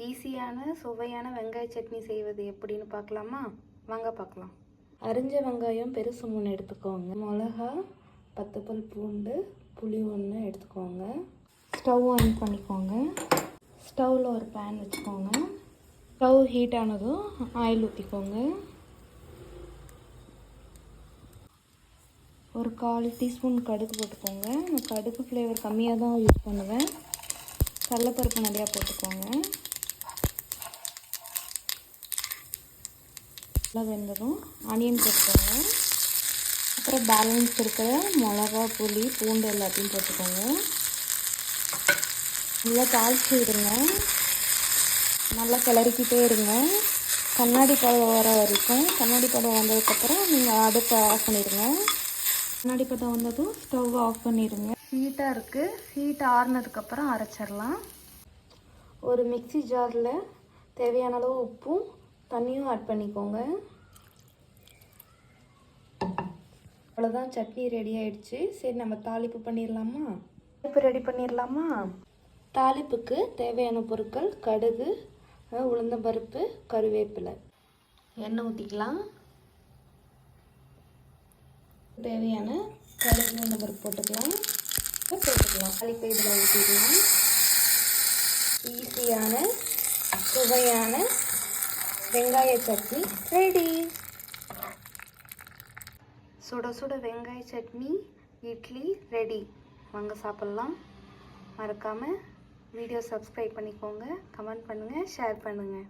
ஈஸியான சுவையான வெங்காய சட்னி செய்வது எப்படின்னு பார்க்கலாமா? வாங்க பார்க்கலாம். அரிஞ்ச வெங்காயம் பெருசு 3 எடுத்துக்கோங்க. மிளகா, 10 பல் பூண்டு, புளி 1 எடுத்துக்கோங்க. ஸ்டவ் ஆன் பண்ணிக்கோங்க. ஸ்டவ்வில் ஒரு பேன் வச்சுக்கோங்க. ஸ்டவ் ஹீட் ஆனதும் ஆயில் ஊற்றிக்கோங்க. ஒரு 1/4 டீஸ்பூன் கடுகு போட்டுக்கோங்க. நான் கடுகு ஃப்ளேவர் கம்மியாக தான் யூஸ் பண்ணுவேன். கடலைப்பருப்பு நிறையா போட்டுக்கோங்க. நல்லா வெந்ததும் ஆனியன் போட்டுக்கோங்க. அப்புறம் பேலன்ஸ் இருக்கிற மிளகா, புளி, பூண்டு எல்லாத்தையும் போட்டுக்கோங்க. நல்லா தாளித்து விடுங்க. நல்லா கிளறிக்கிட்டே இருங்க. கண்ணாடி பதம் வர வரைக்கும். கண்ணாடி பதம் வந்ததுக்கப்புறம் நீங்கள் அடுப்பை ஆஃப் பண்ணிடுங்க. கண்ணாடி பதம் வந்ததும் ஸ்டவ் ஆஃப் பண்ணிடுங்க. ஹீட்டாக இருக்குது. ஹீட் ஆறுனதுக்கப்புறம் அரைச்சிடலாம். ஒரு மிக்ஸி ஜாரில் தேவையான அளவு உப்பும் தண்ணியும் ஆட் பண்ணிக்கோங்க. அவ்வளோதான், சட்னி ரெடி ஆயிடுச்சு. சரி, நம்ம தாளிப்பு பண்ணிடலாமா? தாளிப்பு ரெடி பண்ணிடலாமா? தாளிப்புக்கு தேவையான பொருட்கள்: கடுகு, உளுந்தம்பருப்பு, கருவேப்பிலை. எண்ணெய் ஊற்றிக்கலாம். தேவையான கடுகு, உளுந்தம்பருப்பு போட்டுக்கலாம். தாளிப்பை இதில் ஊற்றிக்கலாம். ஈஸியான சுவையான வெங்காய சட்னி ரெடி. சுட சுட வெங்காய சட்னி, இட்லி ரெடி. வாங்க சாப்பிட்லாம். மறக்காமல் வீடியோ சப்ஸ்கிரைப் பண்ணிக்கோங்க. கமெண்ட் பண்ணுங்கள், ஷேர் பண்ணுங்கள்.